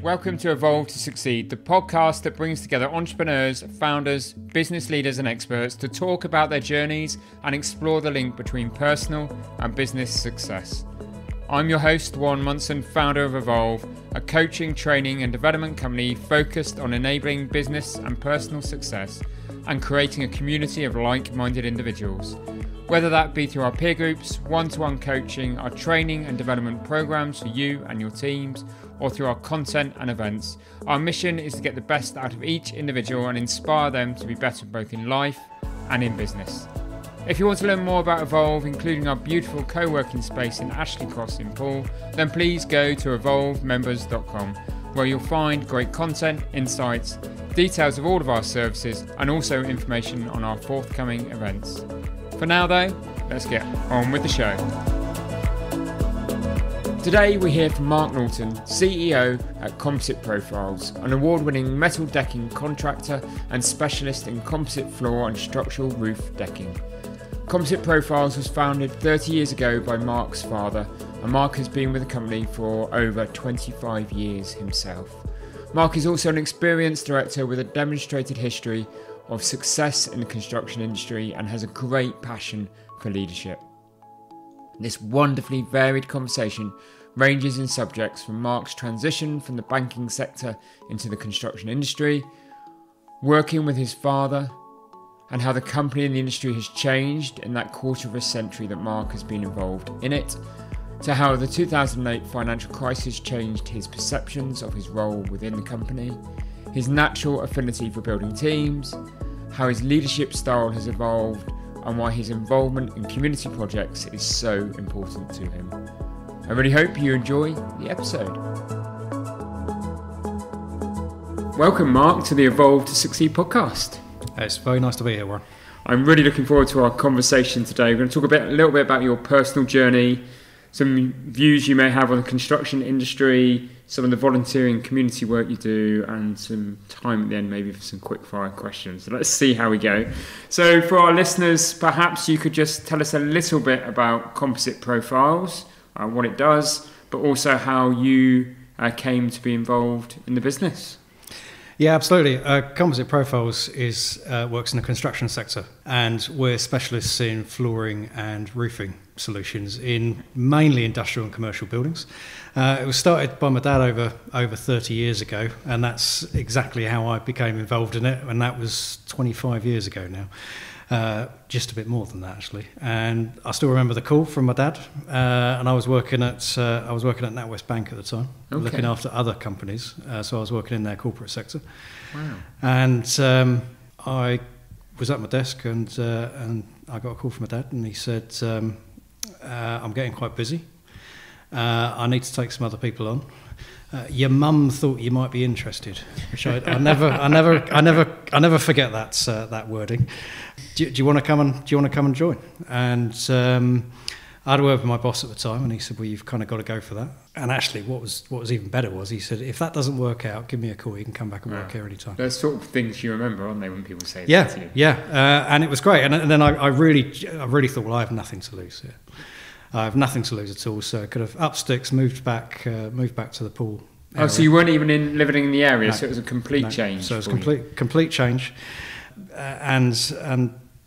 Welcome to Evolve to Succeed, the podcast that brings together entrepreneurs, founders, business leaders and experts to talk about their journeys and explore the link between personal and business success. I'm your host, Warren Munson, founder of Evolve, a coaching, training and development company focused on enabling business and personal success and creating a community of like-minded individuals. Whether that be through our peer groups, one-to-one coaching, our training and development programs for you and your teams, or through our content and events, our mission is to get the best out of each individual and inspire them to be better both in life and in business. If you want to learn more about Evolve, including our beautiful co-working space in Ashley Cross in Poole, then please go to evolvemembers.com, where you'll find great content, insights, details of all of our services, and also information on our forthcoming events. For now though, let's get on with the show. Today we hear from Mark Norton, CEO at Composite Profiles, an award-winning metal decking contractor and specialist in composite floor and structural roof decking. Composite Profiles was founded 30 years ago by Mark's father, and Mark has been with the company for over 25 years himself. Mark is also an experienced director with a demonstrated history of success in the construction industry and has a great passion for leadership. This wonderfully varied conversation ranges in subjects from Mark's transition from the banking sector into the construction industry, working with his father, and how the company and the industry has changed in that quarter of a century that Mark has been involved in it, to how the 2008 financial crisis changed his perceptions of his role within the company, his natural affinity for building teams, how his leadership style has evolved, and why his involvement in community projects is so important to him. I really hope you enjoy the episode. Welcome, Mark, to the Evolve to Succeed podcast. It's very nice to be here, Warren. I'm really looking forward to our conversation today. We're going to talk a little bit about your personal journey, some views you may have on the construction industry, some of the volunteering community work you do, and some time at the end maybe for some quick fire questions. So let's see how we go. So for our listeners, perhaps you could just tell us a little bit about Composite Profiles, what it does, but also how you came to be involved in the business. Yeah, absolutely. Composite Profiles works in the construction sector, and we're specialists in flooring and roofing solutions in mainly industrial and commercial buildings. It was started by my dad over 30 years ago, and that's exactly how I became involved in it, and that was 25 years ago now. Just a bit more than that, actually. And I still remember the call from my dad, and I was working at NatWest Bank at the time, looking after other companies. So I was working in their corporate sector. Wow. And I was at my desk, and I got a call from my dad, and he said, "I'm getting quite busy. I need to take some other people on. Your mum thought you might be interested," which I never forget that wording. Do you want to come and join? And I had a word with my boss at the time, and he said, "Well, you've kind of got to go for that." And actually, what was even better was he said, "If that doesn't work out, give me a call. You can come back and work here anytime." Those sort of things you remember, aren't they, when people say that to you? Yeah, and it was great. And then I really thought, well, I have nothing to lose here. I have nothing to lose at all, so I could have up sticks, moved back to the Poole area. Oh, so you weren't even living in the area, no. So it was a complete change. So it was complete change, and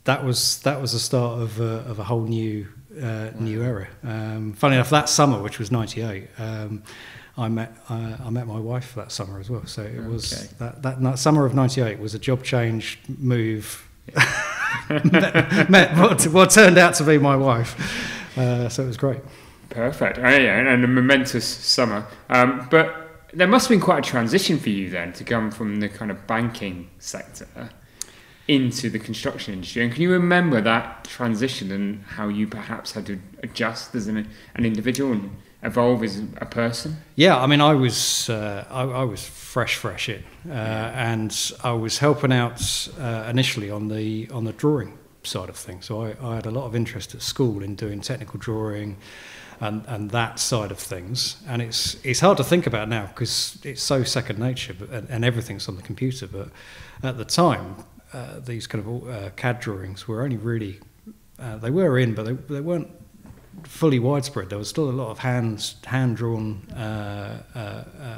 that was the start of a whole new era. Funny enough, that summer, which was '98, I met my wife that summer as well. So it was that summer of '98 was a job change move. met what turned out to be my wife. So it was great. Perfect. Oh, yeah, and a momentous summer. But there must have been quite a transition for you then to come from the kind of banking sector into the construction industry. And can you remember that transition and how you perhaps had to adjust as an individual and evolve as a person? Yeah, I mean, I was fresh in, and I was helping out initially on the drawing side of things. So I had a lot of interest at school in doing technical drawing and that side of things. And it's hard to think about now because it's so second nature, and everything's on the computer. But at the time, these kind of CAD drawings were only really they were in, but they weren't fully widespread. There was still a lot of hand-drawn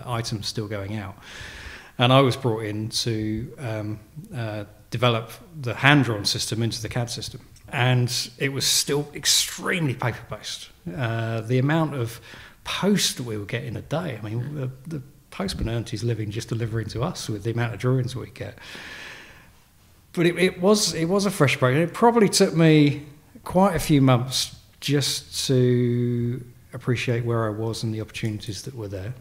items still going out. And I was brought in to develop the hand-drawn system into the CAD system. And it was still extremely paper-based. The amount of post that we were getting a day, I mean, the postman earned his living just delivering to us with the amount of drawings we get. But it was a fresh break. And it probably took me quite a few months just to appreciate where I was and the opportunities that were there.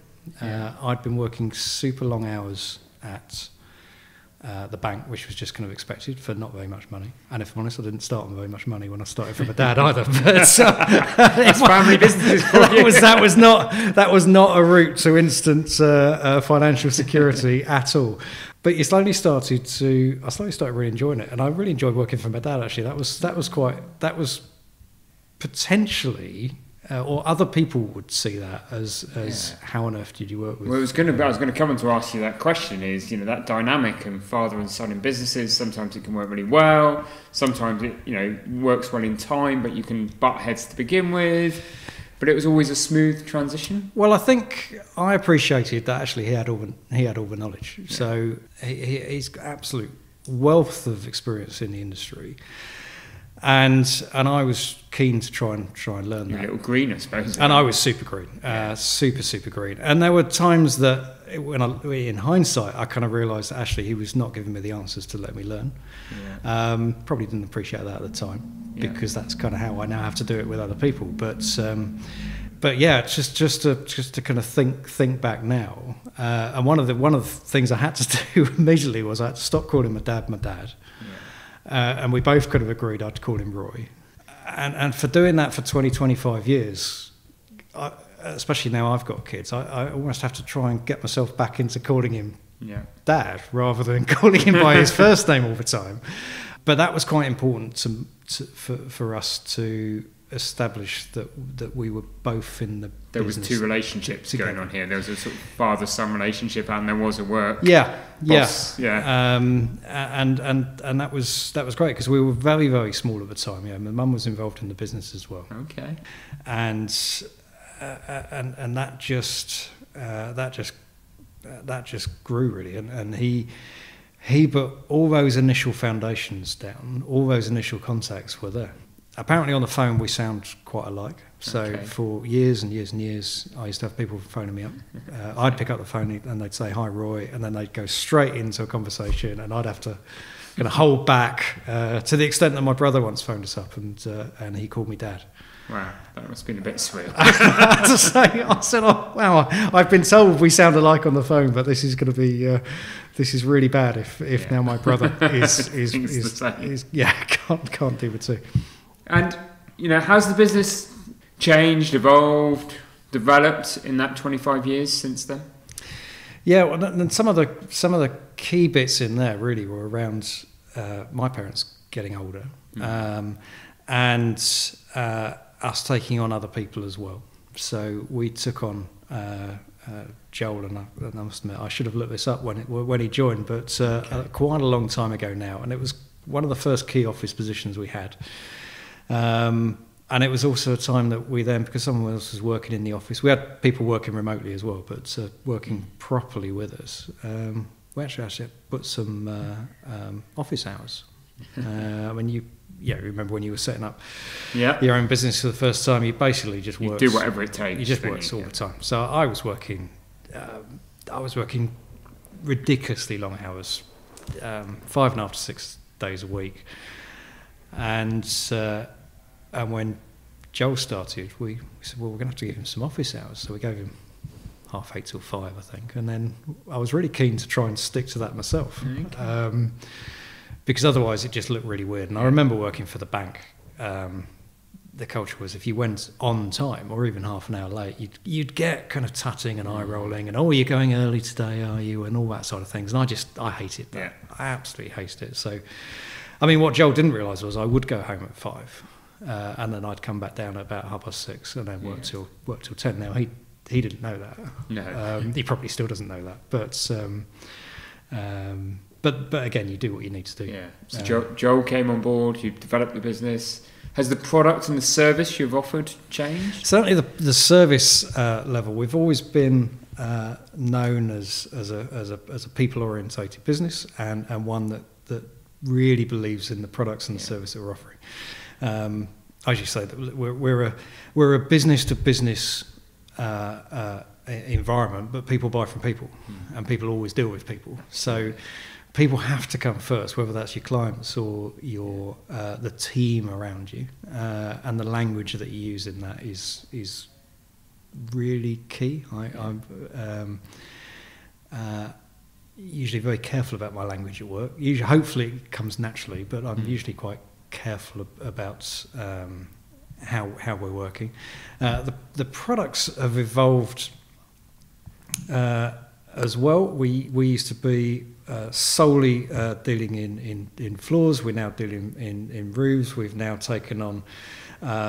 I'd been working super long hours at the bank, which was just kind of expected for not very much money. And if I'm honest, I didn't start on very much money when I started from my dad either. But that's family businesses for you. That was not a route to instant financial security at all. But I slowly started really enjoying it, and I really enjoyed working for my dad. Actually, that was potentially, or other people would see that as how on earth did you work with? Well, I was going to come on to ask you that question. Is that dynamic and father and son in businesses? Sometimes it can work really well. Sometimes it works well in time, but you can butt heads to begin with. But it was always a smooth transition. Well, I think I appreciated that actually he had all the knowledge. Yeah. So he's got absolute wealth of experience in the industry, and I was keen to try and learn You're that. A little green, I suppose. And I was super green, super green. And there were times that, in hindsight, I kind of realised that actually he was not giving me the answers to let me learn. Yeah. Probably didn't appreciate that at the time. Because that's kind of how I now have to do it with other people. But yeah, just to kind of think back now. And one of the things I had to do immediately was I had to stop calling my dad. Yeah. And we both kind of agreed I'd call him Roy. And for doing that for 25 years, especially now I've got kids, I almost have to try and get myself back into calling him Dad rather than calling him by his first name all the time. But that was quite important for us to establish that we were both in the there business. Was two relationships going on here. There was a sort of father-son relationship, and there was a work boss. And that was great because we were very, very small at the time. My mum was involved in the business as well. Okay, and that just grew really, and he put all those initial foundations down, all those initial contacts were there. Apparently on the phone we sound quite alike. So for years and years and years, I used to have people phoning me up. I'd pick up the phone and they'd say, "Hi, Roy," and then they'd go straight into a conversation and I'd have to kind of hold back to the extent that my brother once phoned us up and he called me Dad. Wow, that must have been a bit surreal. I said, "Oh, wow, I've been told we sound alike on the phone, but this is going to be, this is really bad if now my brother is can't do the two." And how's the business changed, evolved, developed in that 25 years since then? Yeah, well, and some of the key bits in there really were around my parents getting older, and us taking on other people as well. So we took on Joel, and I must admit I should have looked this up when he joined, but quite a long time ago now, and it was one of the first key office positions we had. And it was also a time that we then, because someone else was working in the office, we had people working remotely as well, but working properly with us. We actually put some office hours. I mean, you remember when you were setting up your own business for the first time, you basically just worked. You do whatever it takes. You just worked all the time. So I was working ridiculously long hours, 5.5 to 6 days a week. And when Joel started, we said, well, we're going to have to give him some office hours. So we gave him 8:30 till 5, I think. And then I was really keen to try and stick to that myself. Okay. Because otherwise it just looked really weird. And I remember working for the bank. The culture was if you went on time or even half an hour late, you'd get kind of tutting and eye rolling and, "Oh, you're going early today, are you?" and all that sort of things. And I hated that. Yeah. I absolutely hated it. So, I mean, what Joel didn't realise was I would go home at 5, and then I'd come back down at about 6:30, and then work till 10. Now he but again, you do what you need to do. Yeah. So Joel came on board. You've developed the business. Has the product and the service you've offered changed? Certainly, the service level. We've always been known as a people orientated business, and one that really believes in the products and the service that we're offering. As you say, that we're a business to business environment, but people buy from people, and people always deal with people. So people have to come first, whether that's your clients or your the team around you, and the language that you use in that is really key. I'm usually very careful about my language at work. Usually, hopefully, it comes naturally, but I'm usually quite careful about how we're working. The products have evolved as well. We used to be solely dealing in floors. We're now dealing in roofs. We've now taken on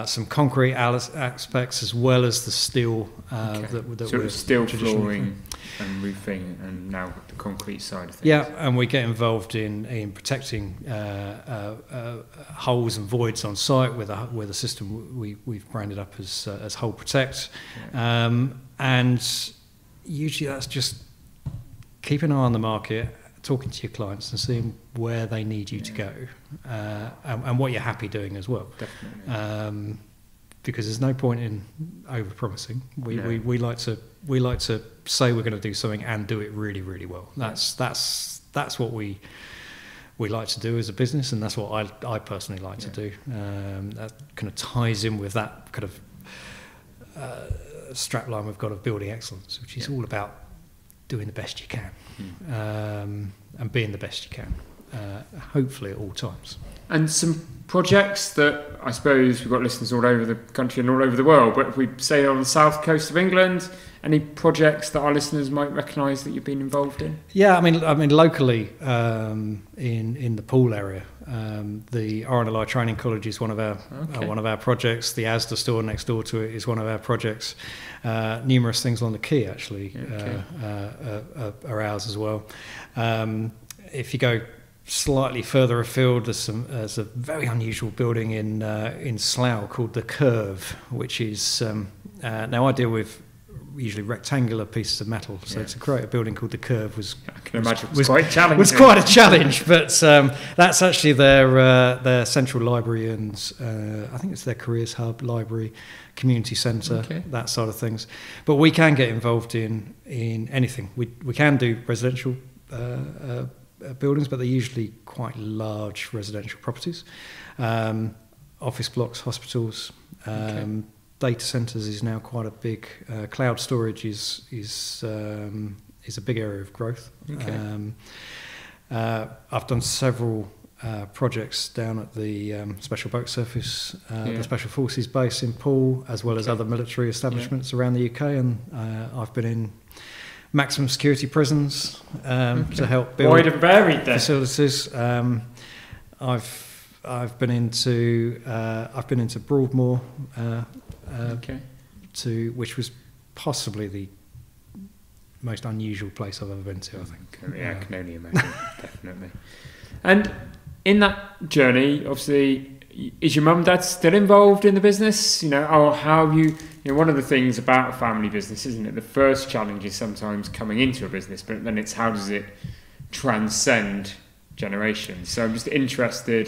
some concrete aspects as well as the steel that so we're steel flooring and roofing, and now the concrete side of things. Yeah, and we get involved in protecting holes and voids on site with a system we've branded up as Hole Protect, and usually that's just keeping an eye on the market, talking to your clients and seeing where they need you to go, and what you're happy doing as well. Definitely. Because there's no point in over promising. We like to say we're going to do something and do it really, really well. That's what we like to do as a business, and that's what I personally like to do. That kind of ties in with that kind of strapline we've got of building excellence, which is all about doing the best you can, and being the best you can, hopefully at all times. And some projects that I suppose we've got listeners all over the country and all over the world, but if we say on the south coast of England, any projects that our listeners might recognise that you've been involved in? Yeah, I mean locally in the Poole area, the R&LI Training College is one of our projects. The Asda store next door to it is one of our projects. Numerous things on the quay actually are ours as well. If you go slightly further afield, there's a very unusual building in Slough called the Curve, which is now I deal with usually rectangular pieces of metal, so to create a building called the Curve was quite challenging. Was quite a challenge, but that's actually their central library, and I think it's their careers hub, library, community centre, that sort of things. But we can get involved in anything. We can do residential buildings, but they're usually quite large residential properties, office blocks, hospitals, data centres is now quite a big. Cloud storage is a big area of growth. I've done several projects down at the Special Boat Surface, the Special Forces base in Poole, as well as other military establishments around the UK, and I've been in maximum security prisons to help build wide and varied facilities. I've been into Broadmoor, which was possibly the most unusual place I've ever been to, I think. I can only imagine, definitely. And in that journey, obviously, is your mum and dad still involved in the business? Or how have you? One of the things about a family business, isn't it? The first challenge is sometimes coming into a business, but then it's how does it transcend generations? So I'm just interested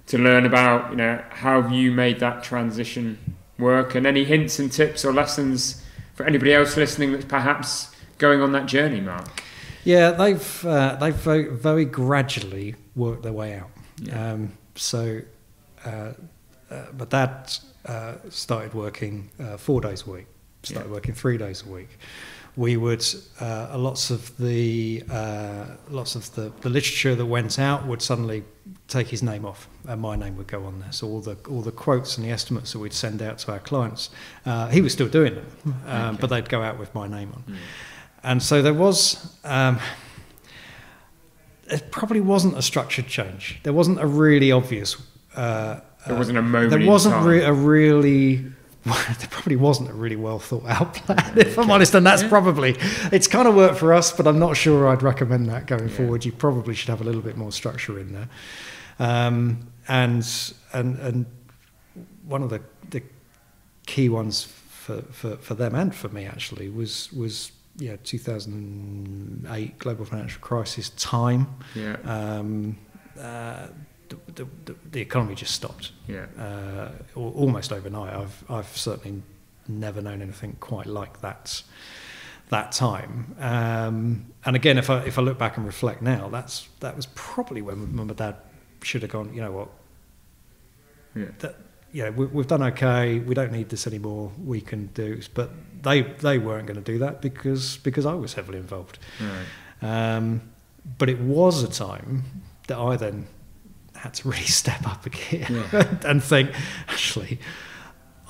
to learn about, how you made that transition work, and any hints and tips or lessons for anybody else listening that's perhaps going on that journey, Mark. Yeah, they've very, very gradually worked their way out. But Dad started working 4 days a week. Started working 3 days a week. We would lots of the literature that went out would suddenly take his name off, and my name would go on there. So all the quotes and the estimates that we'd send out to our clients, he was still doing them, but they'd go out with my name on. And so there was. It probably wasn't a structured change. There wasn't a really obvious. There wasn't a moment. There wasn't a really there probably wasn't a really well thought out plan, if I'm honest, and that's probably, it's kind of worked for us, but I'm not sure I'd recommend that going forward. You probably should have a little bit more structure in there. And one of the key ones for them and for me actually was 2008 global financial crisis time. The economy just stopped. Almost overnight. I've certainly never known anything quite like that time. And again, if I look back and reflect now, that was probably when Mum and Dad should have gone, you know what, we've done okay, we don't need this anymore, we can do. But they weren't going to do that because I was heavily involved. But it was a time that I then had to really step up again and think, actually,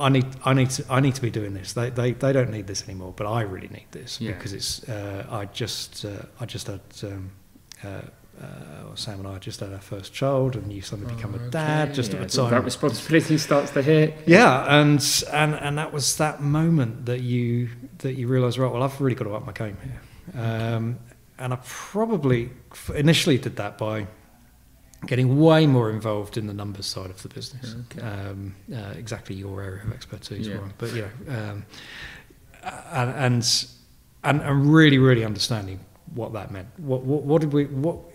I need to be doing this. They don't need this anymore, but I really need this because it's. I just had. Sam and I just had our first child, and you suddenly become a dad just at the time. That responsibility starts to hit. And that was that moment that you realise, right? Well, I've really got to up my game here. And I probably initially did that by getting way more involved in the numbers side of the business. Exactly your area of expertise, Warren. But and really understanding what that meant. What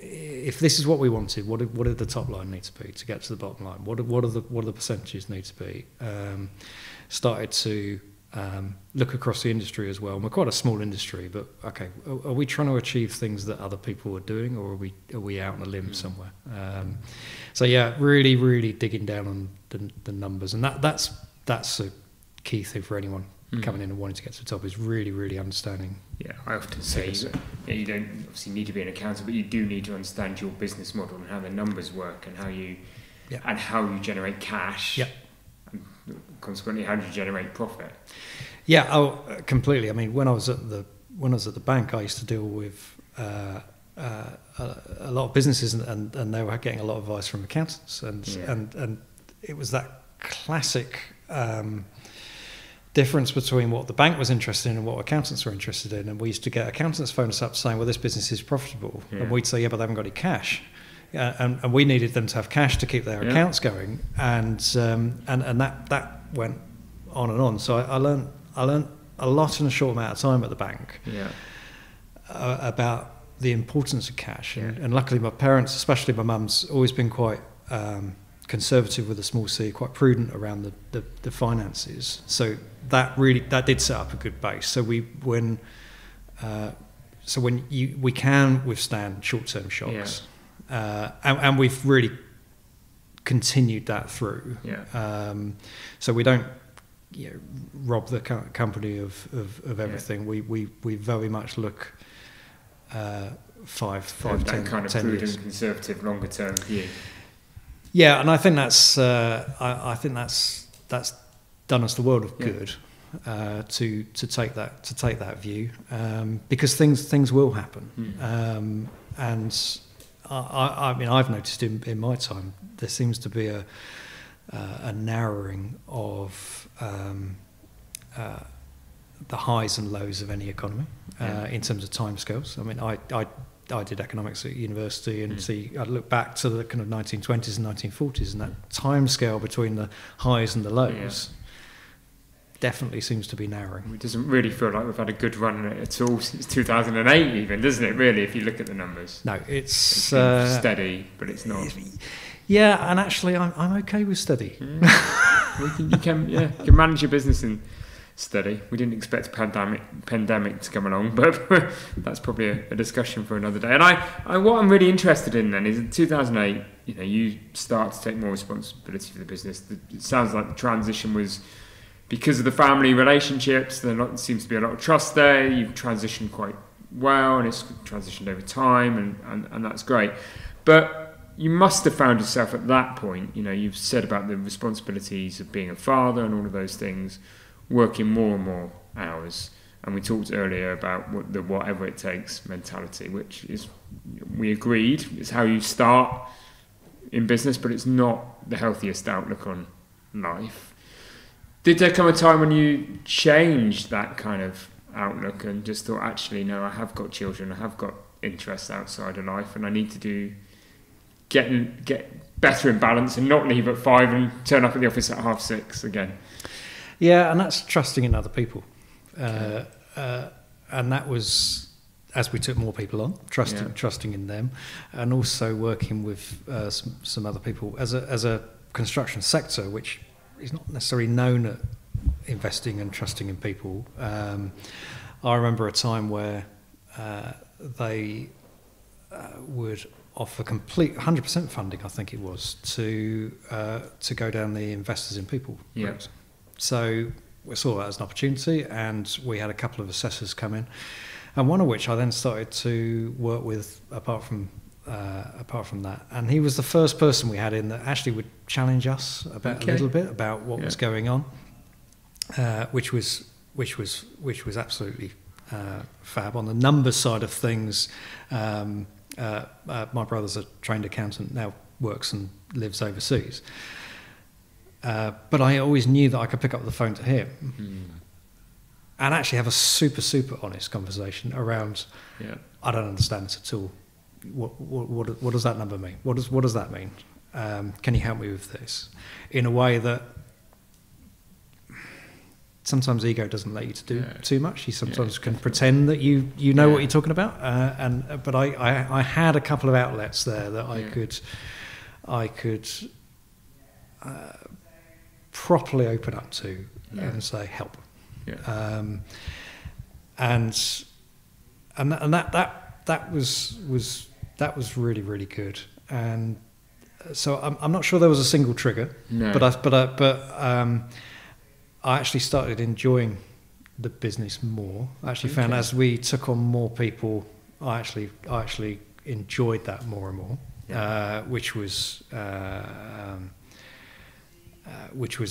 if this is what we wanted? What did the top line need to be to get to the bottom line? What do the percentages need to be? Started to look across the industry as well. And we're quite a small industry, but okay, are we trying to achieve things that other people are doing, or are we out on a limb somewhere? So really digging down on the numbers, and that's a key thing for anyone coming in and wanting to get to the top, is really understanding. I often say that you don't obviously need to be an accountant, but you do need to understand your business model and how the numbers work and how you generate cash. And consequently, how do you generate profit? Completely. I mean, when I was at the bank, I used to deal with a lot of businesses, and they were getting a lot of advice from accountants, and it was that classic difference between what the bank was interested in and what accountants were interested in. And we used to get accountants phone us up saying, well, this business is profitable. And we'd say, but they haven't got any cash. And we needed them to have cash to keep their accounts going. And that went on and on. So I learned a lot in a short amount of time at the bank about the importance of cash. And luckily my parents, especially my mum's, always been quite conservative with a small c, quite prudent around the finances. So that did set up a good base. So we can withstand short-term shocks, and we've really continued that through. So we don't rob the company of everything. We very much look 5, 10, that kind of 10 prudent, years. conservative, longer-term view. And I think that's done us the world of good to take that view, because things will happen, and I mean I've noticed in my time there seems to be a narrowing of the highs and lows of any economy in terms of timescales. I mean I did economics at university, and I look back to the kind of 1920s and 1940s, and that time scale between the highs and the lows definitely seems to be narrowing. It doesn't really feel like we've had a good run in it at all since 2008 even, doesn't it, really, if you look at the numbers? No, it's steady, but it's not. And actually I'm okay with steady. You can manage your business in steady. We didn't expect a pandemic to come along, but that's probably a discussion for another day. And what I'm really interested in then is in 2008, you start to take more responsibility for the business. It sounds like the transition was because of the family relationships. There seems to be a lot of trust there. You've transitioned quite well, and it's transitioned over time, and that's great. But you must have found yourself at that point, you've said about the responsibilities of being a father and all of those things, working more and more hours. And we talked earlier about the whatever it takes mentality, which is, we agreed, is how you start in business, but it's not the healthiest outlook on life. Did there come a time when you changed that kind of outlook and just thought, actually, no, I have got children, I have got interests outside of life, and I need to get better in balance and not leave at 5 and turn up at the office at 6:30 again? Yeah, and that's trusting in other people. And that was, as we took more people on, trusting in them, and also working with some other people as a construction sector, which is not necessarily known at investing and trusting in people. I remember a time where they would offer complete 100% funding, I think it was, to go down the investors in people route. So we saw that as an opportunity, and we had a couple of assessors come in, and one of which I then started to work with apart from that. And he was the first person we had in that actually would challenge us about a little bit about what was going on, which was absolutely fab. On the numbers side of things, my brother's a trained accountant, now works and lives overseas. But I always knew that I could pick up the phone to him and actually have a super honest conversation around, I don't understand this at all. What does that number mean? What does that mean? Can you help me with this? In a way that sometimes ego doesn't let you to do too much. You sometimes can pretend that you know what you're talking about. But I had a couple of outlets there that I could properly open up to and say help. And that was really good. And so I'm not sure there was a single trigger, but I actually started enjoying the business more. I actually found as we took on more people, I actually enjoyed that more and more, which was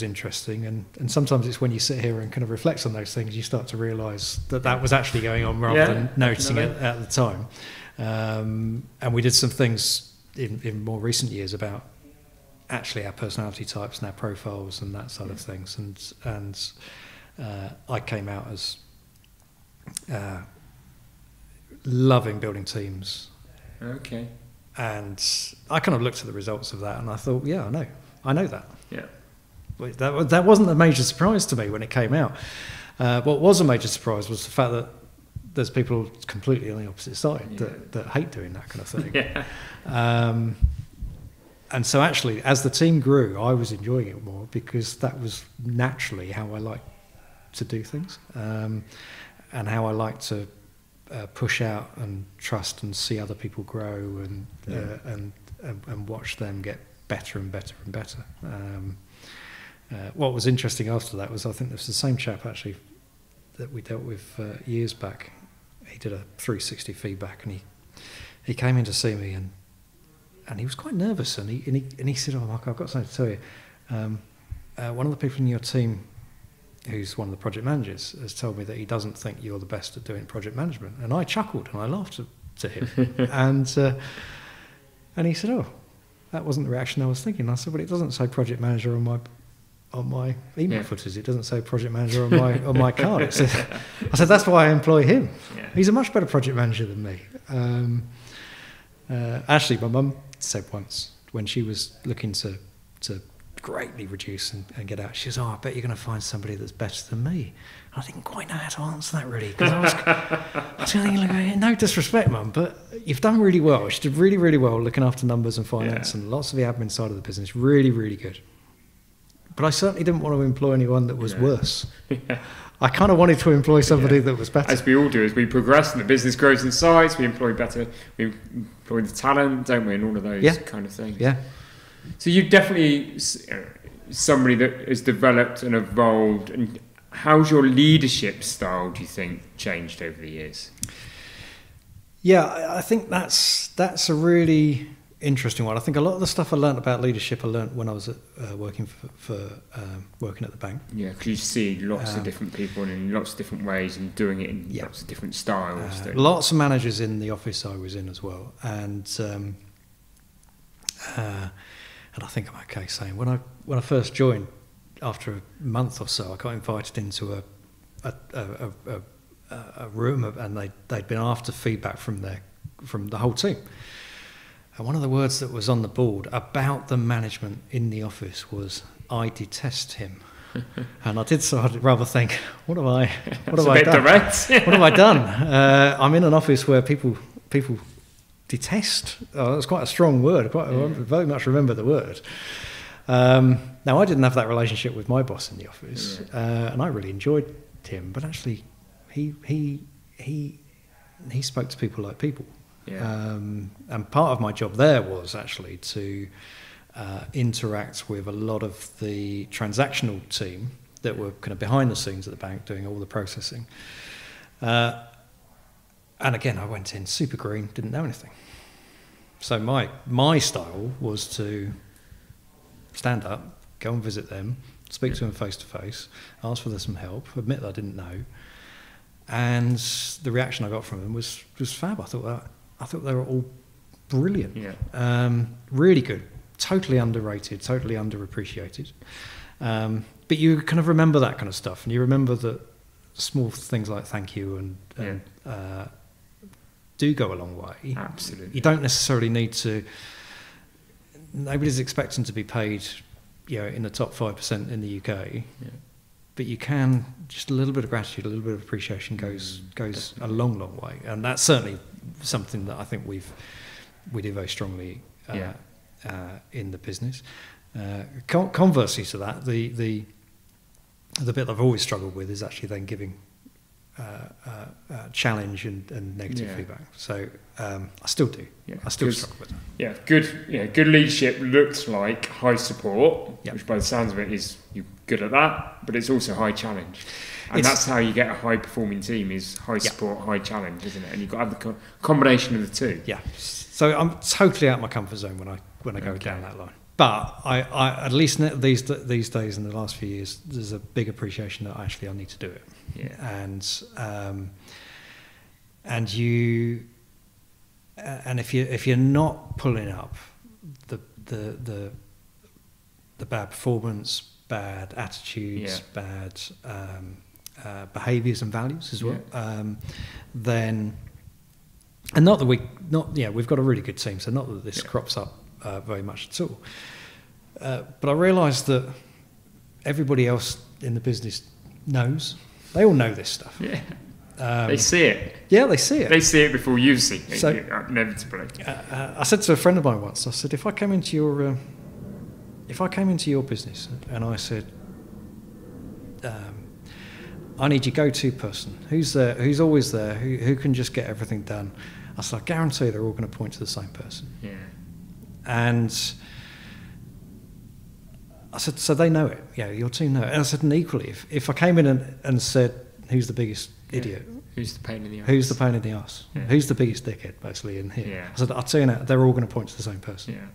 interesting. And sometimes it's when you sit here and kind of reflect on those things, you start to realise that was actually going on rather than noticing it at the time. And we did some things in more recent years about actually our personality types and our profiles and that side of things. And I came out as loving building teams. Okay. And I kind of looked at the results of that and I thought, I know that. Yeah. But that wasn't a major surprise to me when it came out. What was a major surprise was the fact that there's people completely on the opposite side that hate doing that kind of thing. And so actually, as the team grew, I was enjoying it more because that was naturally how I like to do things, and how I like to push out and trust and see other people grow and watch them get better and better and better. What was interesting after that was I think this was the same chap actually that we dealt with years back. He did a 360 feedback and he came in to see me and he was quite nervous and he said, "Oh, Mark, I've got something to tell you. One of the people in your team, who's one of the project managers, has told me that he doesn't think you're the best at doing project management." And I chuckled and I laughed to him. And he said, "Oh, that wasn't the reaction I was thinking." And I said, "Well, it doesn't say project manager on my email footers. It doesn't say project manager on my card." I said, "That's why I employ him. He's a much better project manager than me." Actually, my mum said once when she was looking to greatly reduce and get out, she says, "Oh, I bet you're going to find somebody that's better than me." And I didn't quite know how to answer that really, because I was thinking, no disrespect, Mum, but you've done really well. She did really, really well looking after numbers and finance and lots of the admin side of the business. Really, really good. But I certainly didn't want to employ anyone that was worse. I kind of wanted to employ somebody that was better. As we all do, as we progress and the business grows in size, we employ better, we employ the talent, don't we, and all of those kind of things. Yeah. So you're definitely somebody that has developed and evolved. And how's your leadership style, do you think, changed over the years? Yeah, I think that's a really interesting one. I think a lot of the stuff I learned about leadership I learned when I was working working at the bank. Yeah, because you see lots of different people and in lots of different ways and doing it in lots of different styles. Lots of managers in the office I was in as well, and I think I'm okay saying when I first joined, after a month or so, I got invited into a room, and they'd been after feedback from the whole team. And one of the words that was on the board about the management in the office was, "I detest him." And I did sort of rather think, what have I done? Direct. What have I done? I'm in an office where people detest. Oh, that's quite a strong word. I very much remember the word. Now, I didn't have that relationship with my boss in the office, and I really enjoyed him. But actually, he spoke to people like people. Yeah. And part of my job there was actually to interact with a lot of the transactional team that were kind of behind the scenes at the bank doing all the processing. And again, I went in super green, didn't know anything. So my style was to stand up, go and visit them, speak to them face to face, ask for some help, admit that I didn't know. And the reaction I got from them was fab. I thought they were all brilliant. Yeah. Really good. Totally underrated, totally underappreciated. But you kind of remember that kind of stuff, and you remember that small things like thank you and do go a long way. Absolutely. You don't necessarily need to. Nobody's expecting to be paid, in the top 5% in the UK. Yeah. But you can, just a little bit of gratitude, a little bit of appreciation goes a long, long way, and that's certainly something that I think we do very strongly. In the business. Conversely to that, the bit I've always struggled with is actually then giving challenge and negative feedback. So I still do. Yeah, I still struggle with that. Yeah, good leadership looks like high support, which by the sounds of it is you're good at that, but it's also high challenge. And that's how you get a high performing team, is high support, high challenge, isn't it? And you've got to have the combination of the two. Yeah. So I'm totally out of my comfort zone when I go down that line. But I at least these days, in the last few years, there's a big appreciation that actually I need to do it. Yeah. And if you're not pulling up the bad performance, bad attitudes, bad behaviours and values as well, then. And we've got a really good team, so not that this crops up very much at all. But I realised that everybody else in the business knows. They all know this stuff. Yeah. They see it. Yeah, they see it. They see it before you see it, inevitably. I said to a friend of mine once, I said, if I came into your business and I said, I need your go-to person. Who's there? Who's always there? Who can just get everything done? I said, I guarantee they're all going to point to the same person. Yeah. And I said, so they know it. Yeah, your team know it. And I said, and equally, if I came in and said, who's the biggest idiot? Who's the pain in the arse? Who's the pain in the arse? Yeah. Who's the biggest dickhead, basically, in here? Yeah. I said, I'll tell you now, they're all going to point to the same person. Yeah.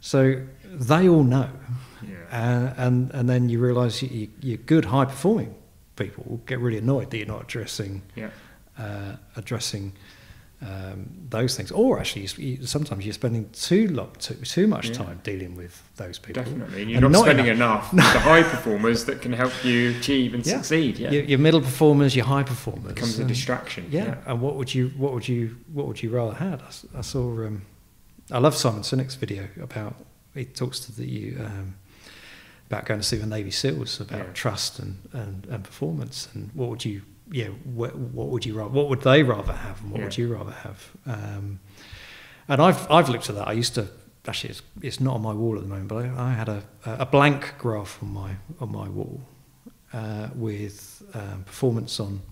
So they all know. Yeah. And then you realise you're good, high-performing people get really annoyed that you're not addressing those things, or actually sometimes you're spending too much time dealing with those people. Definitely, and you're not spending enough with the high performers that can help you achieve and succeed. Yeah, your middle performers, your high performers becomes a distraction. Yeah, and what would you rather have? I saw I love Simon Sinek's video about, he talks to about going to see the Navy SEALs, about trust and performance, and what would they rather have, and what would you rather have? And I've looked at that. I used to, actually it's not on my wall at the moment, but I had a blank graph on my wall with performance on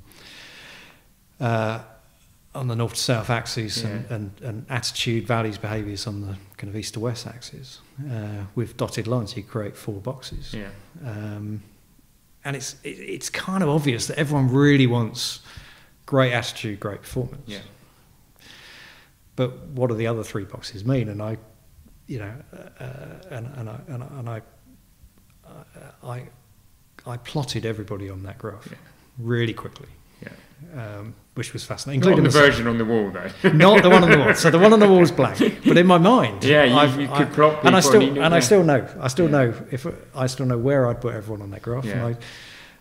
the north to south axis and attitude, values, behaviours on the kind of east to west axis, with dotted lines. You create 4 boxes. Yeah. And it's kind of obvious that everyone really wants great attitude, great performance. Yeah. But what do the other 3 boxes mean? And I plotted everybody on that graph really quickly. which was fascinating. Not Including the version on the wall, though. Not the one on the wall. So the one on the wall is blank, but in my mind, you could plot people, and I still know I still know where I'd put everyone on that graph, and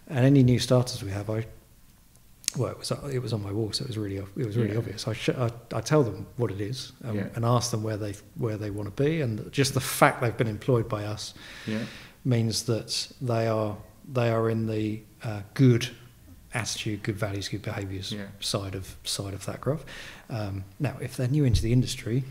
any new starters we have, it was on my wall, so it was really obvious. I tell them what it is, and ask them where they want to be, and just the fact they've been employed by us means that they are in the good attitude, good values, good behaviours side of that graph. Now, if they're new into the industry,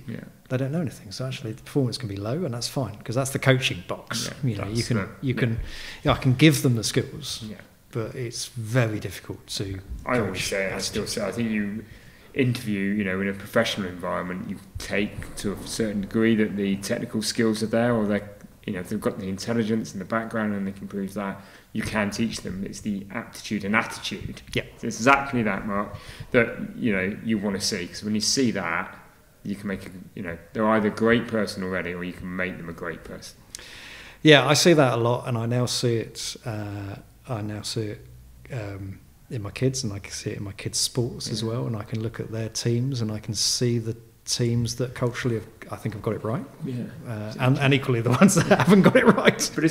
they don't know anything, so actually the performance can be low, and that's fine, because that's the coaching box. I can give them the skills. But it's very difficult to. I always say, I still say, I think you interview, in a professional environment, you take to a certain degree that the technical skills are there, or they, if they've got the intelligence and the background and they can prove that, you can teach them. It's the aptitude and attitude. Yeah, so it's exactly that, Mark, that you want to see, because when you see that, you can make they're either a great person already, or you can make them a great person. Yeah, I see that a lot, and I now see it. In my kids, and I can see it in my kids' sports as well, and I can look at their teams, and I can see the teams that culturally I think have got it right, and equally the ones that haven't got it right. But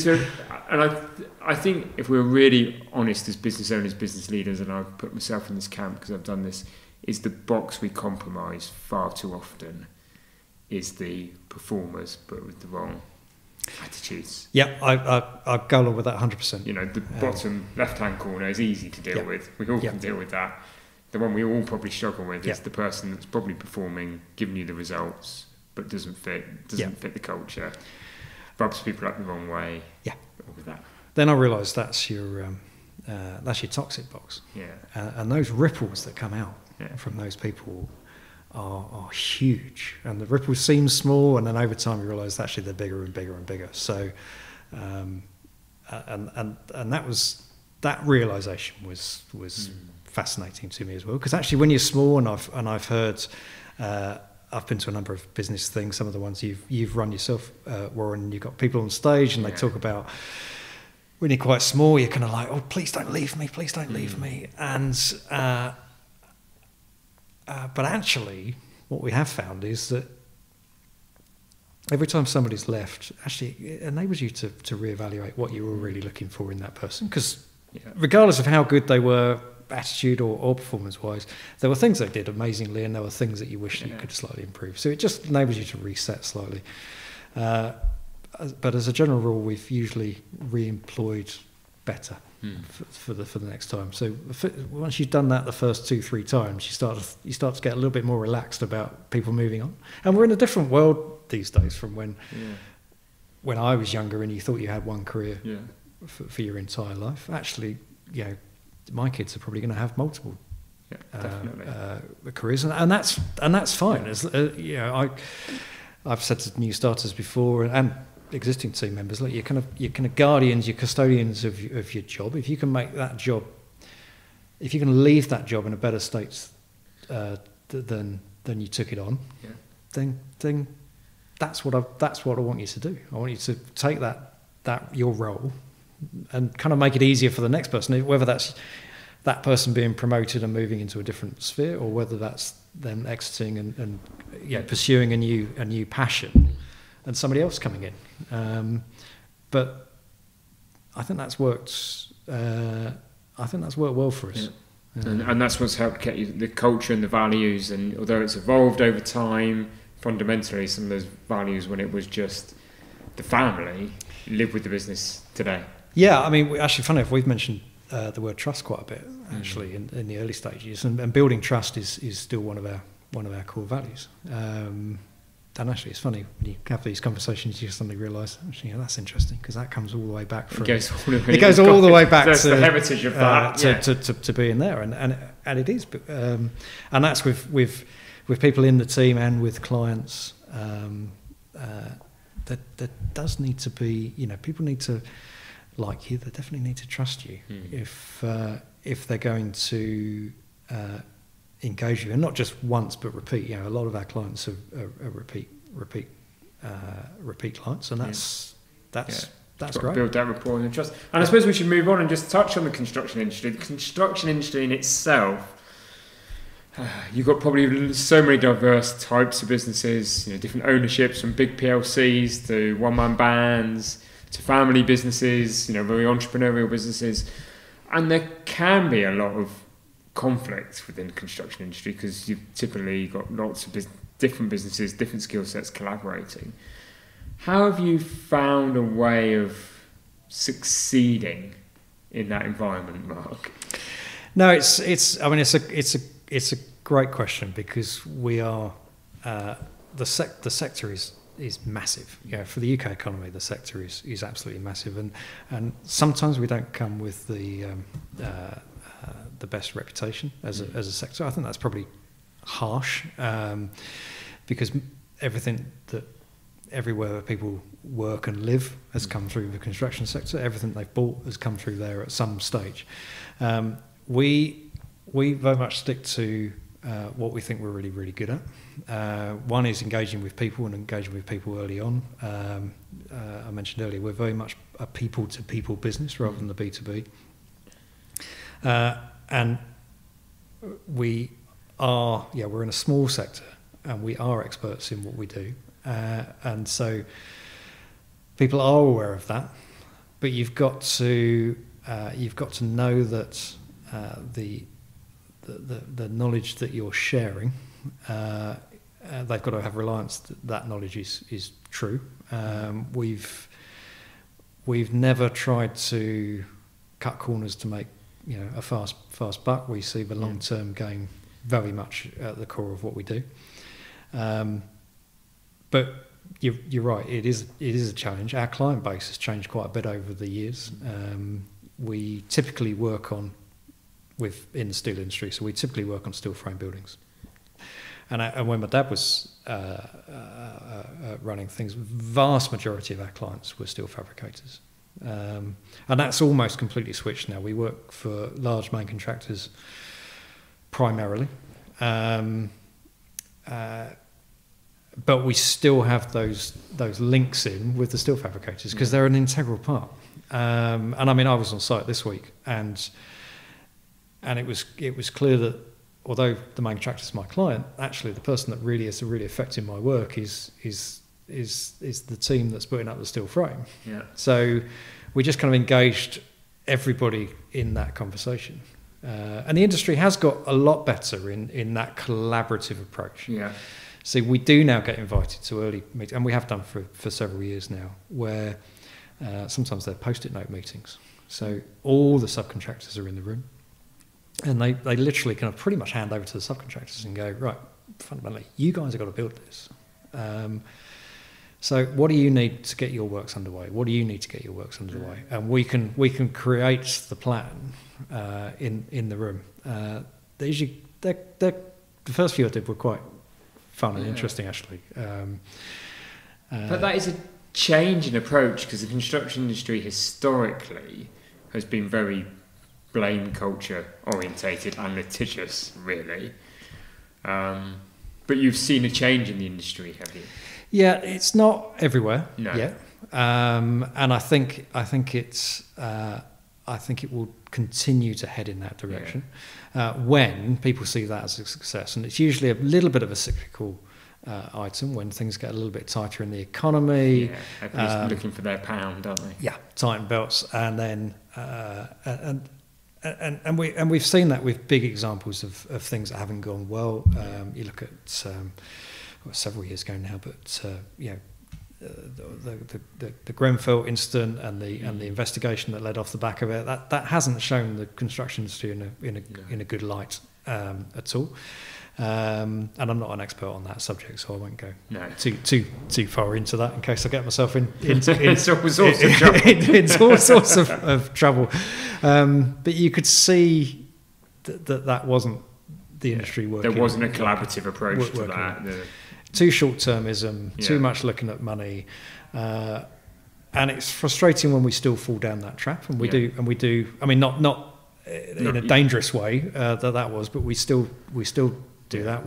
I think if we're really honest as business owners, business leaders, and I put myself in this camp because I've done this, is the box we compromise far too often is the performers, but with the wrong attitudes. Yeah, I go along with that 100%. The bottom left-hand corner is easy to deal with. We all can deal with that. The one we all probably struggle with is the person that's probably performing, giving you the results, but doesn't fit the culture, rubs people up the wrong way. Yeah, all of that. Then I realise that's your toxic box. Yeah, and those ripples that come out from those people are huge, and the ripples seem small, and then over time you realise actually they're bigger and bigger and bigger. So, and that realisation was fascinating to me as well, because actually when you're small, and I've heard, I've been to a number of business things, some of the ones you've run yourself, Warren. You've got people on stage, and they talk about when you're quite small, you're kind of like, oh, please don't leave me, and. But actually, what we have found is that every time somebody's left, actually it enables you to reevaluate what you were really looking for in that person. Because regardless of how good they were, attitude or performance-wise, there were things they did amazingly, and there were things that you wish you could slightly improve. So it just enables you to reset slightly. But as a general rule, we've usually re-employed better for the next time. So once you've done that the first 2-3 times, you start to get a little bit more relaxed about people moving on. And we're in a different world these days from when I was younger, and you thought you had one career for your entire life. Actually, my kids are probably going to have multiple careers, and that's fine. I've said to new starters before, and existing team members, like you're kind of guardians, you're custodians of your job. If you can make that job, if you can leave that job in a better state than you took it on, then that's what I want you to do. I want you to take that your role and kind of make it easier for the next person, whether that's that person being promoted and moving into a different sphere, or whether that's them exiting and pursuing a new passion, and somebody else coming in. But I think that's worked. Well for us. Yeah. And that's what's helped get you the culture and the values. And although it's evolved over time, fundamentally some of those values, when it was just the family, live with the business today. Yeah, I mean, actually, funny enough, we've mentioned the word trust quite a bit actually in the early stages, and building trust is still one of our core values. And actually, it's funny when you have these conversations, you suddenly realise, actually, that's interesting, because that comes all the way back from. It goes all the way back to the heritage of that, to being there, and it is, and that's with people in the team and with clients. There does need to be, people need to like you. They definitely need to trust you if they're going to engage you, and not just once but repeat. A lot of our clients are repeat clients, and That's got to great. build that rapport and trust. And I suppose we should move on and just touch on the construction industry. The construction industry in itself, you've got probably so many diverse types of businesses, different ownerships, from big PLCs to one-man bands to family businesses, very entrepreneurial businesses. And there can be a lot of conflict within the construction industry because you've typically got lots of different businesses, different skill sets collaborating. How have you found a way of succeeding in that environment, Mark? No, it's a great question because we are the sector is massive. For the UK economy, the sector is absolutely massive, and sometimes we don't come with the best reputation as a sector. I think that's probably harsh because everywhere where people work and live has come through the construction sector. Everything they've bought has come through there at some stage. We very much stick to what we think we're really, really good at. One is engaging with people and engaging with people early on. I mentioned earlier, we're very much a people-to-people business rather than the B2B. And we're in a small sector and we are experts in what we do. And so people are aware of that, but you've got to know that the knowledge that you're sharing, they've got to have reliance that knowledge is true. We've never tried to cut corners to make a fast buck. We see the long-term game very much at the core of what we do. But you're right. It is a challenge. Our client base has changed quite a bit over the years. We typically work in the steel industry, so we typically work on steel frame buildings. And when my dad was running things, vast majority of our clients were steel fabricators, and that's almost completely switched now. We work for large main contractors primarily. But we still have those links in with the steel fabricators because they're an integral part. And I mean, I was on site this week, and it was clear that although the main contractor is my client, actually the person that really is really affecting my work is the team that's putting up the steel frame. Yeah. So we just kind of engaged everybody in that conversation. And the industry has got a lot better in that collaborative approach. Yeah. So we do now get invited to early meetings, and we have done for several years now, where sometimes they're post-it note meetings. So all the subcontractors are in the room, and they literally kind of pretty much hand over to the subcontractors and go, right, fundamentally, you guys have got to build this. So what do you need to get your works underway? What do you need to get your works underway? And we can create the plan in the room. The first few I did were quite fun and interesting, actually. But that is a change in approach because the construction industry historically has been very blame culture orientated and litigious, really. But you've seen a change in the industry, have you? Yeah, it's not everywhere yet, and I think it will continue to head in that direction when people see that as a success, and it's usually a little bit of a cyclical item when things get a little bit tighter in the economy. Yeah, everybody's looking for their pound, aren't they? Yeah, tighten belts, and then and we've seen that with big examples of things that haven't gone well. You look at several years ago now, but the Grenfell incident and the investigation that led off the back of it, that hasn't shown the construction industry in a good light at all. And I'm not an expert on that subject, so I won't go too far into that in case I get myself into all sorts of trouble. But you could see that wasn't the industry working. There wasn't a collaborative approach to that. Too short-termism, too much looking at money, and it's frustrating when we still fall down that trap. And we do. I mean, not in a dangerous way that was, but we still do that.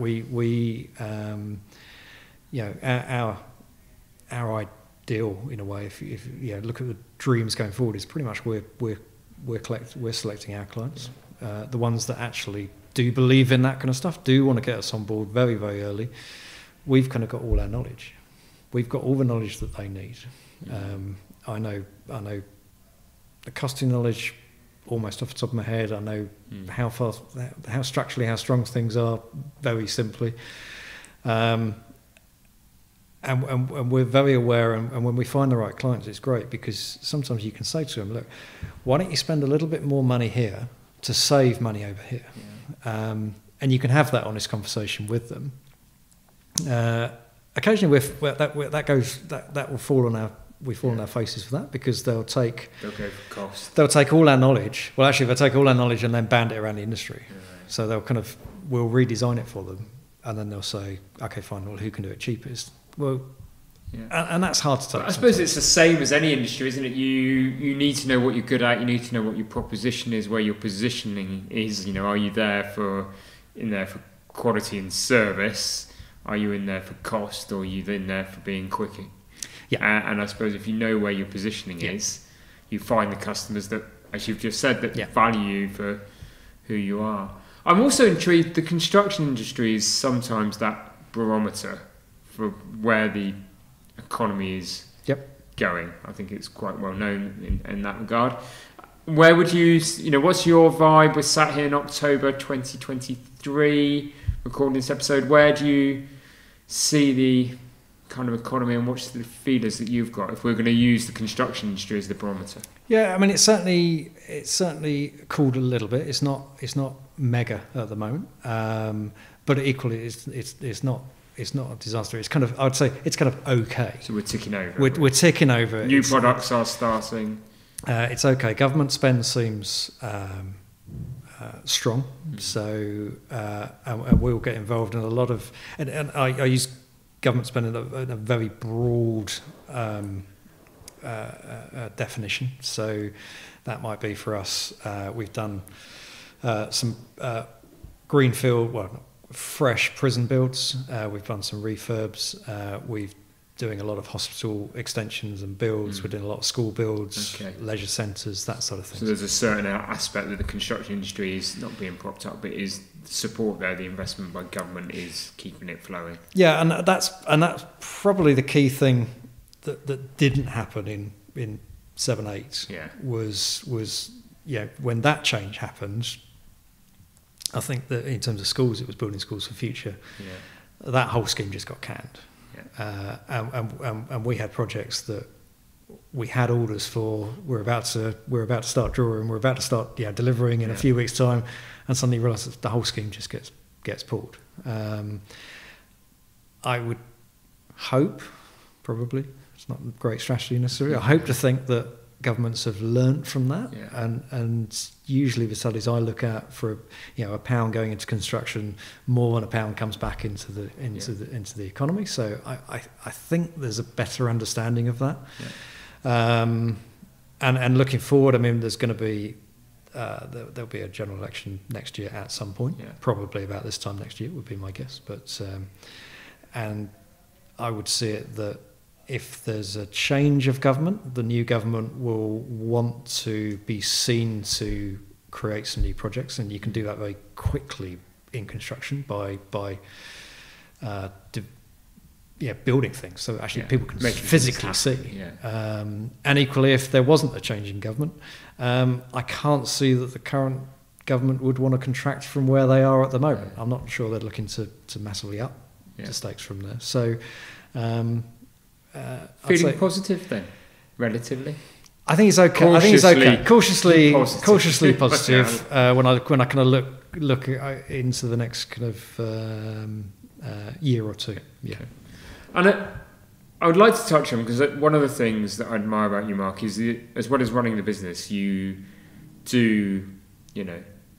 Our deal in a way. If you know, look at the dreams going forward, is pretty much we're selecting our clients, the ones that actually do believe in that kind of stuff, do want to get us on board very, very early. We've kind of got all our knowledge. We've got all the knowledge that they need. I know the costing knowledge almost off the top of my head. I know how structurally how strong things are very simply. And we're very aware, and when we find the right clients, it's great, because sometimes you can say to them, look, why don't you spend a little bit more money here to save money over here? And you can have that honest conversation with them. Occasionally that will fall on our on our faces for that, because they'll go for cost. They'll take all our knowledge. Well, actually, they'll take all our knowledge and then band it around the industry. So we'll redesign it for them, and then they'll say, okay, fine, well, who can do it cheapest? Well, and that's hard to take. I suppose it's the same as any industry, isn't it? You need to know what you're good at. You need to know what your proposition is, where your positioning is. You know, are you in there for quality and service? Are you in there for cost, or are you in there for being quick? And I suppose if you know where your positioning is, you find the customers that, as you've just said, that value you for who you are. I'm also intrigued. The construction industry is sometimes that barometer for where the economy is going. I think it's quite well known in that regard. Where would what's your vibe? We're sat here in October 2023 recording this episode. Where do you see the kind of economy, and what's the feelers that you've got if we're going to use the construction industry as the barometer? I mean, it's certainly cooled a little bit. It's not mega at the moment, but equally it's not a disaster. It's kind of, I'd say it's kind of okay. So we're ticking over. We're ticking over. New products are starting. It's okay. Government spend seems strong, so and we'll get involved in a lot of, and I use government spending in a very broad definition. So that might be for us. We've done some greenfield, fresh prison builds. We've done some refurbs. We've doing a lot of hospital extensions and builds. We're doing a lot of school builds, leisure centres, that sort of thing. So there's a certain aspect that the construction industry is not being propped up, but is support there. The investment by government is keeping it flowing. Yeah, and that's probably the key thing that didn't happen in 7-8. Was when that change happened. I think that in terms of schools, it was building schools for future. That whole scheme just got canned. And we had projects that we had orders for. We're about to start drawing. We're about to start delivering in a few weeks' time, and suddenly realise that the whole scheme just gets pulled. I would hope, probably it's not a great strategy necessarily. I hope to think that governments have learnt from that, and usually the studies I look at for a pound going into construction, more than a pound comes back into the economy. So I think there's a better understanding of that. And looking forward, I mean, there's going to be there'll be a general election next year at some point, probably about this time next year would be my guess. But and I would see it that if there's a change of government, the new government will want to be seen to create some new projects, and you can do that very quickly in construction by building things. So actually people can physically see. And equally, if there wasn't a change in government, I can't see that the current government would want to contract from where they are at the moment. I'm not sure they're looking to massively up the stakes from there. So feeling positive then, relatively. I think it's okay. Cautiously positive. When I kind of look into the next kind of year or two. And I would like to touch on, because one of the things that I admire about you, Mark, is as well as running the business, you do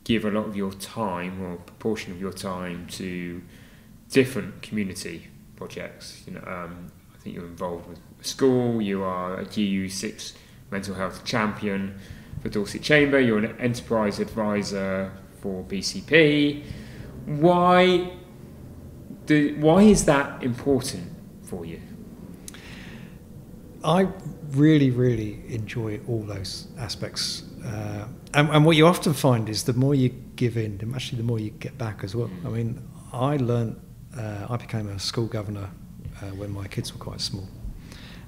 give a lot of your time, or a proportion of your time, to different community projects. I think you're involved with a school. You are a GU6 mental health champion for Dorset Chamber. You're an enterprise advisor for BCP. Why is that important for you? I really enjoy all those aspects. And what you often find is the more you give in, actually the more you get back as well. I mean, I became a school governor when my kids were quite small.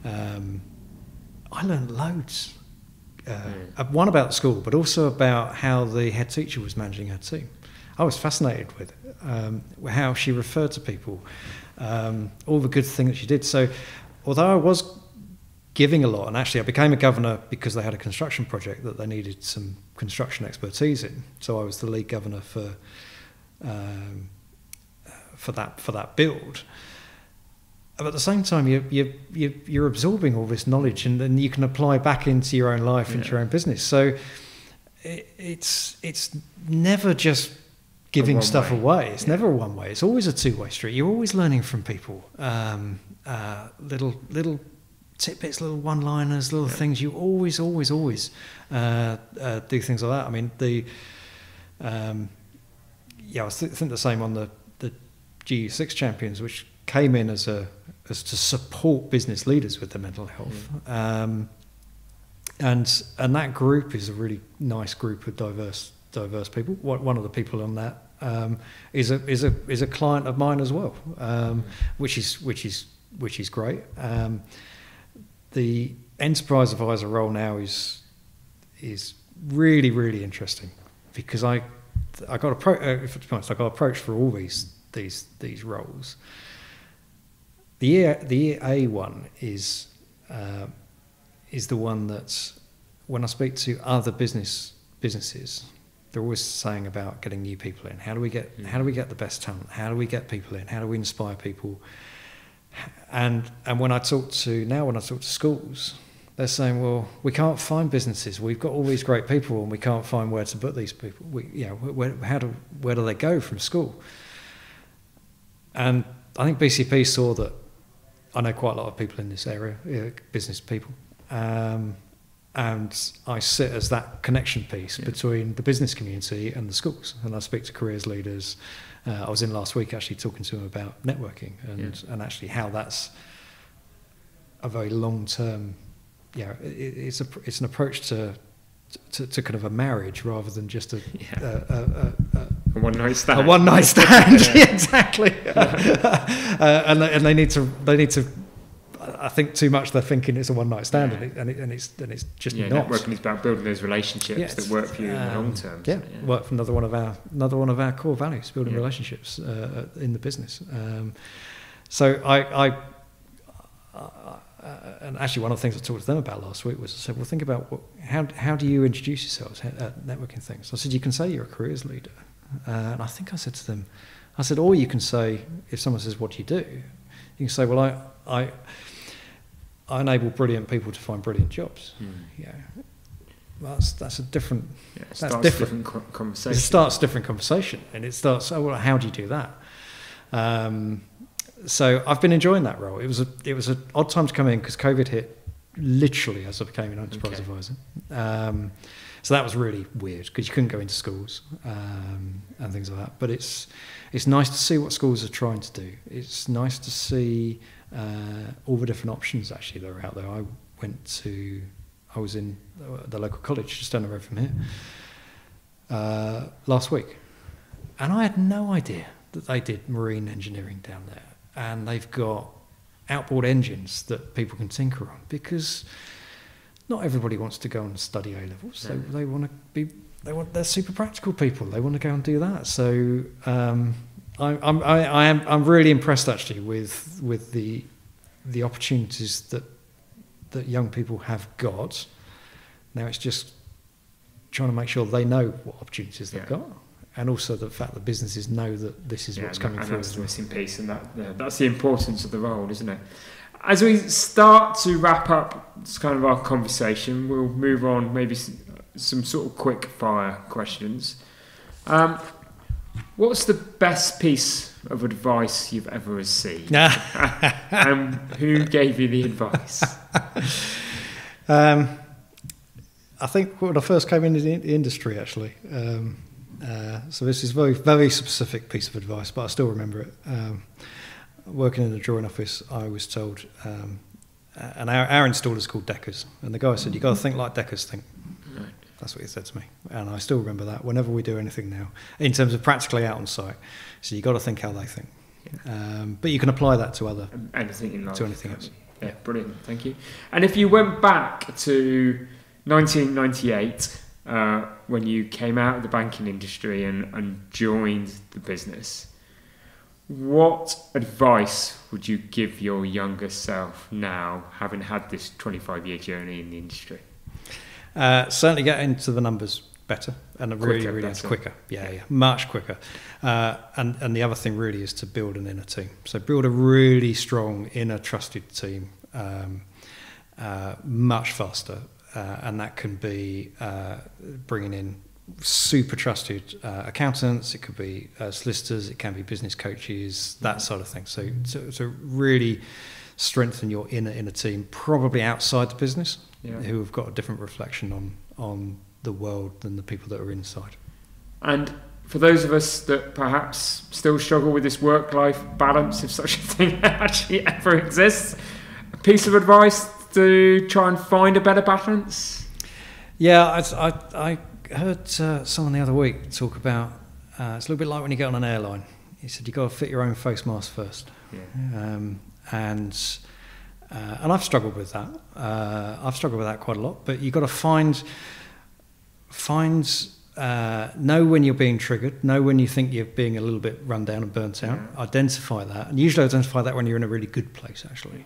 I learned loads. One about the school, but also about how the head teacher was managing her team. I was fascinated with it, how she referred to people, all the good things that she did. So although I was giving a lot, and actually I became a governor because they had a construction project that they needed some construction expertise in. So I was the lead governor for that build. But at the same time, you're absorbing all this knowledge, and then you can apply back into your own life, into your own business. So it's never just giving stuff away. It's never a one way. It's always a two-way street. You're always learning from people. Little tidbits, little one-liners, little things. You always do things like that. I mean, I think the same on the GU6 champions, which came in as to support business leaders with their mental health, and that group is a really nice group of diverse people. One of the people on that is a client of mine as well, which is great. The enterprise advisor role now is really interesting, because I got approached for all these roles. The EA one is the one that, when I speak to other businesses, they're always saying about getting new people in. How do we get the best talent? How do we get people in? How do we inspire people? And when I talk to schools, they're saying, well, we can't find businesses. We've got all these great people, and we can't find where to put these people. Where do they go from school? And I think BCP saw that. I know quite a lot of people in this area, business people, and I sit as that connection piece between the business community and the schools. And I speak to careers leaders. I was in last week actually talking to them about networking and actually how that's a very long term. It's an approach to kind of a marriage rather than just a one night stand. A one night stand, exactly. And they need to. I think too much they're thinking it's a one night stand, and it's just not. Networking is about building those relationships that work for you in the long term. Work for another one of our core values, building relationships in the business. So I and actually one of the things I talked to them about last week was, I said, well, think about how do you introduce yourselves at networking things. I said, you can say you're a careers leader. And I think I said to them, or you can say, if someone says, what do you do? You can say, well, I enable brilliant people to find brilliant jobs. Well, that's a different. It starts different conversation. It starts a different conversation, and it starts. Oh, well, how do you do that? So I've been enjoying that role. It was an odd time to come in because COVID hit literally as I became an enterprise advisor. So that was really weird because you couldn't go into schools and things like that. But it's nice to see what schools are trying to do. It's nice to see all the different options actually that are out there. I was in the local college just down the road from here last week, and I had no idea that they did marine engineering down there, and they've got outboard engines that people can tinker on, because not everybody wants to go and study A levels. No. They're super practical people. They want to go and do that. So I'm really impressed actually with the opportunities that young people have got. Now it's just trying to make sure they know what opportunities they've got, and also the fact that businesses know that this is what's coming through. That's the missing piece, and that's the importance of the role, isn't it? As we start to wrap up kind of our conversation, we'll move on, maybe some sort of quick fire questions. What's the best piece of advice you've ever received? And who gave you the advice? I think when I first came into the industry, actually. So this is a very, very specific piece of advice, but I still remember it. Working in the drawing office, I was told, and our installer's called Deckers, and the guy said, "You got to think like Deckers think." Right. That's what he said to me, and I still remember that. Whenever we do anything now, in terms of practically out on site, so you got to think how they think. Yeah. But you can apply that to anything in life, to anything else. Yeah, brilliant. Thank you. And if you went back to 1998, when you came out of the banking industry and joined the business, what advice would you give your younger self now, having had this 25-year journey in the industry? Certainly get into the numbers better and quicker. Yeah, much quicker. And the other thing really is to build an inner team. So build a really strong inner trusted team much faster. And that can be bringing in super trusted accountants, it could be solicitors, it can be business coaches, that sort of thing. So really strengthen your inner team, probably outside the business, who have got a different reflection on the world than the people that are inside. And for those of us that perhaps still struggle with this work-life balance, if such a thing actually ever exists, a piece of advice to try and find a better balance? Yeah, I heard someone the other week talk about it's a little bit like when you get on an airline. He said you've got to fit your own face mask first. Yeah. And I've struggled with that. I've struggled with that quite a lot. But you've got to know when you're being triggered, know when you think you're being a little bit run down and burnt out, identify that. And usually identify that when you're in a really good place, actually.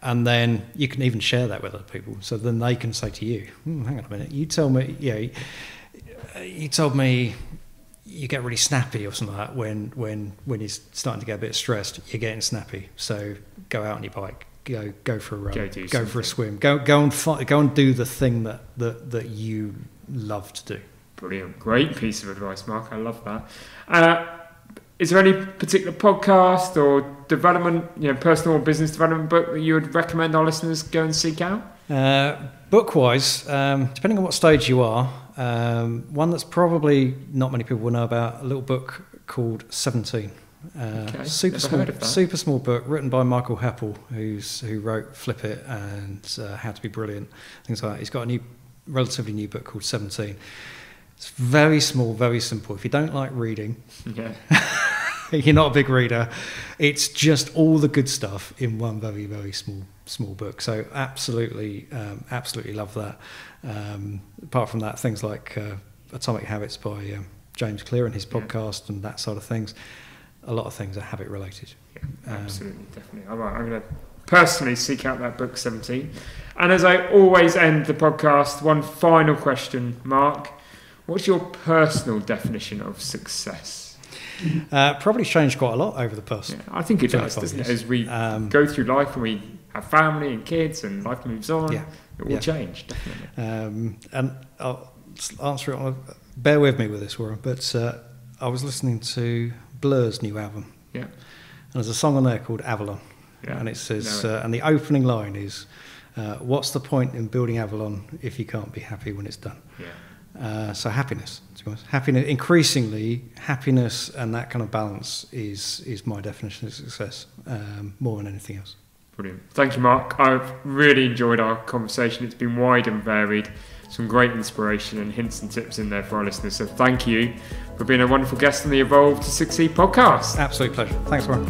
And then you can even share that with other people. So then they can say to you, hang on a minute, you told me you get really snappy or something like that when you're starting to get a bit stressed, you're getting snappy. So go out on your bike, go for a run, go for a swim, go and do the thing that you love to do. Brilliant. Great piece of advice, Mark. I love that. Is there any particular podcast or development, personal or business development book that you would recommend our listeners go and seek out? Book-wise, depending on what stage you are, one that's probably not many people will know about, a little book called 17. Super small book written by Michael Heppel, who wrote Flip It and How to Be Brilliant, things like that. He's got a relatively new book called 17. It's very small, very simple. If you don't like reading, you're not a big reader, it's just all the good stuff in one very, very small book. So absolutely love that. Apart from that, things like Atomic Habits by James Clear and his podcast and that sort of things. A lot of things are habit related. Yeah, absolutely, definitely. I'm going to personally seek out that book, 17. And as I always end the podcast, one final question, Mark. What's your personal definition of success? Probably changed quite a lot over the past. Yeah, I think it does, doesn't it? As we go through life and we have family and kids and life moves on, it will change, definitely. And I'll answer it. Bear with me with this, Warren, but I was listening to Blur's new album. Yeah. And there's a song on there called Avalon. Yeah. And it says, and the opening line is, what's the point in building Avalon if you can't be happy when it's done? Yeah. So happiness, to be honest. Increasingly, happiness and that kind of balance is my definition of success, more than anything else. Brilliant. Thank you, Mark. I've really enjoyed our conversation. It's been wide and varied. Some great inspiration and hints and tips in there for our listeners. So thank you for being a wonderful guest on the Evolve to Succeed podcast. Absolute pleasure. Thanks, Warren.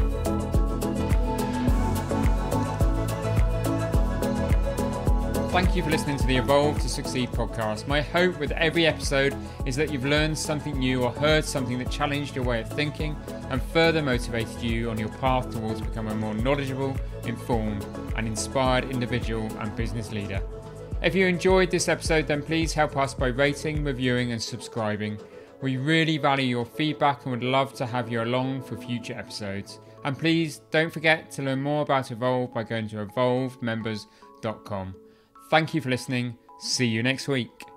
Thank you for listening to the Evolve to Succeed podcast. My hope with every episode is that you've learned something new or heard something that challenged your way of thinking and further motivated you on your path towards becoming a more knowledgeable, informed and inspired individual and business leader. If you enjoyed this episode, then please help us by rating, reviewing and subscribing. We really value your feedback and would love to have you along for future episodes. And please don't forget to learn more about Evolve by going to evolvemembers.com. Thank you for listening. See you next week.